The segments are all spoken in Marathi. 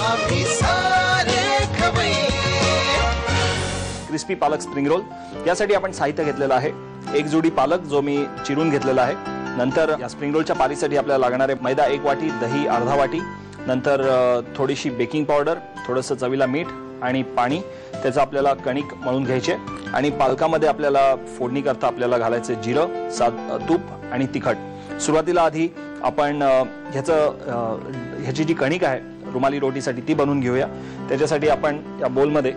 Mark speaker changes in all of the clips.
Speaker 1: आम्ही सारे खवय्ये।
Speaker 2: क्रिस्पी पालक स्प्रिंग रोल यासाठी आपण साहित्य घेतलेलं आहे। एक जोडी पालक जो मी चिरून घेतलेला आहे। नंतर या स्प्रिंग रोलच्या पारीसाठी आपल्याला लागणारे मैदा 1 वाटी, दही अर्धा वाटी, नंतर थोडीशी बेकिंग पावडर, थोडंसं चवीला मीठ आणि पाणी, त्याचं आपल्याला कणिक मळून घ्यायचे। आणि पालकामध्ये आपल्याला फोडणी करता आपल्याला घालायचे जिरं, तूप आणि तिखट। सुरुवातीला आधी आपण ह्याची जी कणिक आहे रुमाली रोटीसाठी ती बनवून घेऊया। त्याच्यासाठी आपण या बोलमध्ये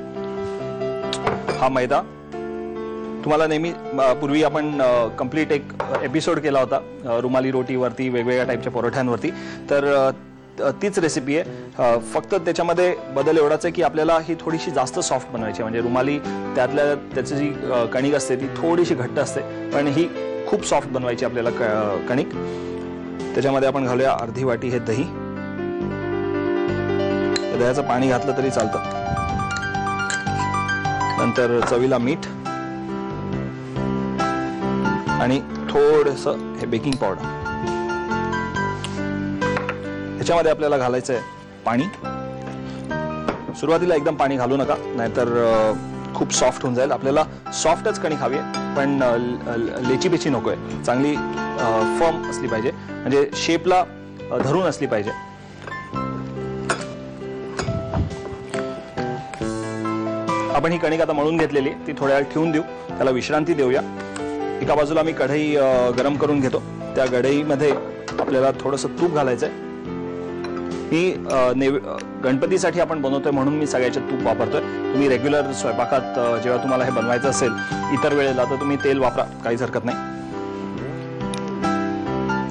Speaker 2: हा मैदा, तुम्हाला नेहमी पूर्वी आपण कंप्लीट एक एपिसोड केला होता रुमाली रोटीवरती, वेगवेगळ्या टाईपच्या परोठ्यांवरती, तर तीच रेसिपी आहे। फक्त त्याच्यामध्ये बदल एवढाच आहे की आपल्याला ही थोडीशी जास्त सॉफ्ट बनवायची, म्हणजे रुमाली त्याची जी कणिक असते ती थोडीशी घट्ट असते, पण ही खूप सॉफ्ट बनवायची आपल्याला कणिक। त्याच्यामध्ये आपण घालूया अर्धी वाटी हे दही, दह्याचं पाणी घातलं तरी चालतं। नंतर चवीला मीठ आणि थोडंसं हे बेकिंग पावडर। ह्याच्यामध्ये आपल्याला घालायचं आहे पाणी। सुरुवातीला एकदम पाणी घालू नका, नाहीतर खूप सॉफ्ट होऊन जाईल। आपल्याला सॉफ्टच कणिक हवी आहे, पण लेचीपेची नको आहे, चांगली फर्म असली पाहिजे, म्हणजे शेपला धरून असली पाहिजे। आपण ही कणिक आता मळून घेतलेली, ती थोड्या वेळ ठेवून देऊ, त्याला विश्रांती देऊया। एका बाजूला मी कढई गरम करून घेतो। त्या कढईमध्ये आपल्याला थोडंसं तूप घालायचं आहे। मी गणपतीसाठी आपण बनवतोय म्हणून मी सगळ्याच्यात तूप वापरतोय। तुम्ही रेग्युलर स्वयंपाकात जेव्हा तुम्हाला हे बनवायचं असेल इतर वेळेला तर तुम्ही तेल वापरा, काहीच हरकत नाही।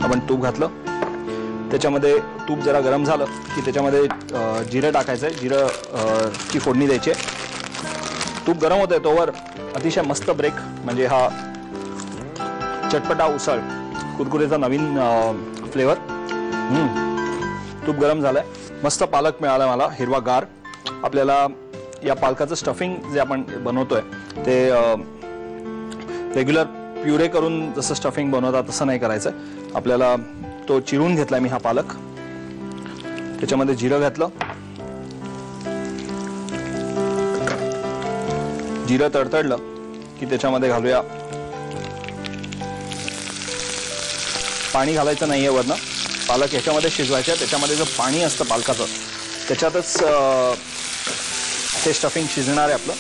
Speaker 2: आपण तूप घातलं, त्याच्यामध्ये तूप जरा गरम झालं की त्याच्यामध्ये जिरं टाकायचं आहे, जिरं ची फोडणी द्यायची आहे। तूप गरम होतंय तोवर अतिशय मस्त ब्रेक, म्हणजे हा चटपटा उसळ कुरकुरीचा नवीन फ्लेवर। तूप गरम झालंय, मस्त पालक मिळाला मला हिरवागार। आपल्याला या पालकाचं स्टफिंग जे आपण बनवतोय ते रेग्युलर प्युरे करून जसं स्टफिंग बनवतात तसं नाही करायचं। आपल्याला तो चिरून घेतलाय मी हा पालक, त्याच्यामध्ये जिरं घातलं, जिरं तडतडलं की त्याच्यामध्ये घालूया पाणी, घालायचं नाहीये वरनं, पालक ह्याच्यामध्ये शिजवायचं। त्याच्यामध्ये जो पाणी असतं पालकाचं त्याच्यातच हे स्टफिंग शिजणार आहे आपलं,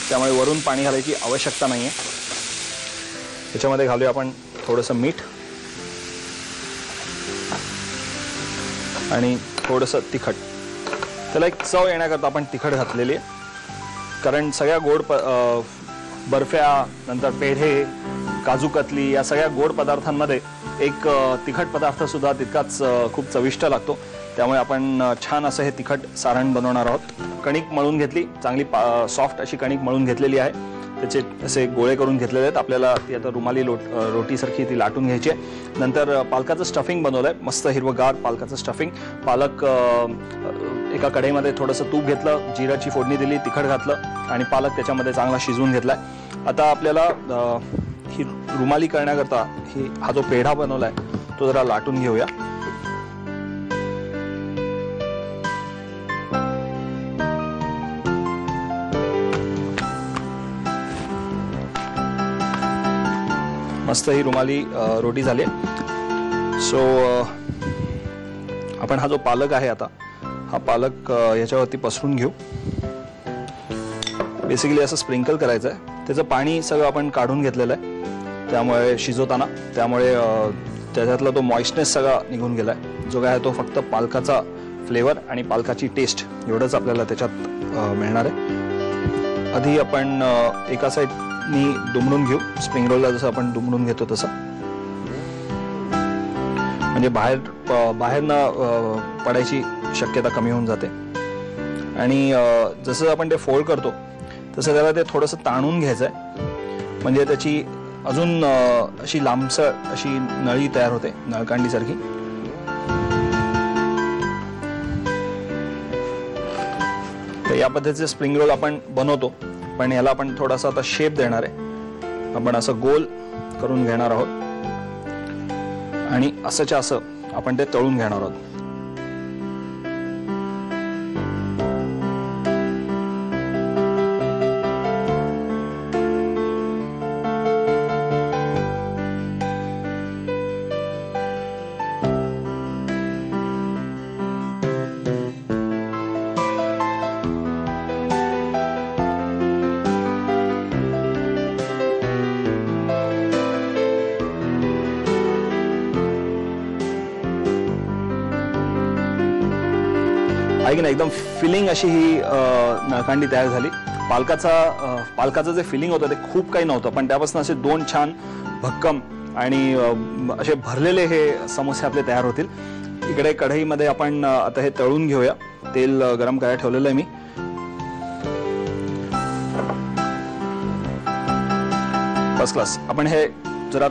Speaker 2: त्यामुळे वरून पाणी घालायची आवश्यकता नाहीये। त्याच्यामध्ये घालूया आपण थोडंसं मीठ आणि थोडंसं तिखट। त्याला एक चव येण्याकरता आपण तिखट घातलेली आहे, कारण सगळ्या गोड बर्फ्या, नंतर पेढे, काजू कतली या सगळ्या गोड पदार्थांमध्ये एक तिखट पदार्थ सुद्धा तितकाच खूप चविष्ट लागतो। त्यामुळे आपण छान असं हे तिखट सारण बनवणार आहोत। कणिक मळून घेतली, चांगली सॉफ्ट अशी कणिक मळून घेतलेली आहे, त्याचे असे गोळे करून घेतलेले आहेत। आपल्याला ती आता रुमाली रोटीसारखी ती लाटून घ्यायची आहे। नंतर पालकाचं स्टफिंग बनवलंय, मस्त हिरवगार पालकाचं स्टफिंग। पालक एका कढईमध्ये थोडंसं तूप घेतलं, जिराची फोडणी दिली, तिखट घातलं आणि पालक त्याच्यामध्ये चांगला शिजवून घेतलाय। आता आपल्याला ही रुमाली करण्याकरता हा जो पेढा बनवलाय तो जरा लाटून घेऊया। मस्त ही रुमाली रोटी झाली। सो आपण हा जो पालक आहे आता हा पालक याच्यावरती पसरून घेऊ। बेसिकली असं स्प्रिंकल करायचं आहे, त्याचं पाणी सगळं आपण काढून घेतलेलं आहे त्यामुळे शिजवताना, त्यामुळे त्याच्यातला तो मॉइस्टनेस सगळा निघून गेलाय। जो काय तो फक्त पालकाचा फ्लेवर आणि पालकाची टेस्ट एवढंच आपल्याला त्याच्यात मिळणार आहे। आधी आपण एका साईडनी दुमडून घेऊ, स्प्रिंग रोलला जसं आपण दुमडून घेतो तसं, म्हणजे बाहेरनं पडायची शक्यता कमी होऊन जाते। आणि जसं आपण ते फोल्ड करतो तसं त्याला ते थोडंसं ताणून घ्यायचं आहे, म्हणजे त्याची अजून अशी लांबसर अशी नळी तयार होते, नळकांडीसारखी। तर या पद्धतीचे स्प्रिंग रोल आपण बनवतो, पण याला आपण थोडासा आता शेप देणार आहे। आपण असं गोल करून घेणार आहोत आणि असंच्या असं आपण ते तळून घेणार आहोत। आहे की नाही, एकदम फिलिंग अशी ही नळकांडी तयार झाली. पालकाचं जे फिलिंग होतं ते खूप काही नव्हतं, पण त्यापासून असे 2 छान भक्कम आणि असे भरलेले हे समोसे आपले तयार होतील. इकडे कढईमध्ये आपण आता हे तळून घेऊया. तेल गरम करायला ठेवलेलं आहे मी. First class. आपण हे जरा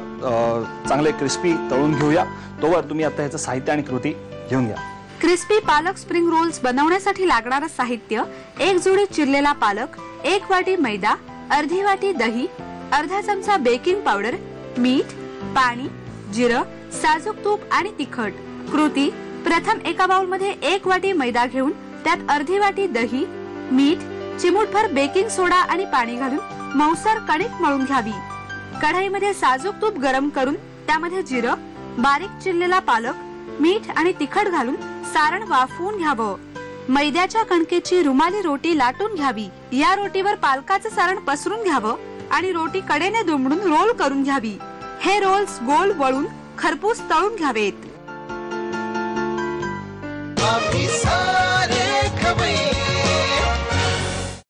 Speaker 2: चांगले क्रिस्पी तळून घेऊया. तोवर तुम्ही आता ह्याचं साहित्य आणि कृती घेऊन घ्या.
Speaker 3: क्रिस्पी पालक स्प्रिंग रोल्स बनवण्यासाठी लागणारं साहित्य: 1 जुडी चिरलेला पालक, 1 वाटी मैदा, अर्धी वाटी दही, अर्धा चमचा बेकिंग पावडर, मीठ, पाणी, जिरं, साजूक तूप आणि तिखट. कृती: प्रथम एका बाउलमध्ये 1 वाटी मैदा घेऊन त्यात अर्धी वाटी दही, मीठ, चिमूटभर बेकिंग सोडा आणि पाणी घालून मऊसर कणिक मळून घ्यावी. कढईमध्ये साजूक तूप गरम करून त्यामध्ये जिरं, बारीक चिरलेला पालक, मीठ आणि तिखट घालून सारण वाफवून घ्यावं. मैद्याच्या कणकेची रुमाली रोटी लाटून घ्यावी. या रोटीवर पालकाचं सारण पसरून घ्यावं आणि रोटी कडेने दुमडून रोल करून घ्यावी. हे रोल्स गोल वळून खरपूस तळून घ्यावेत.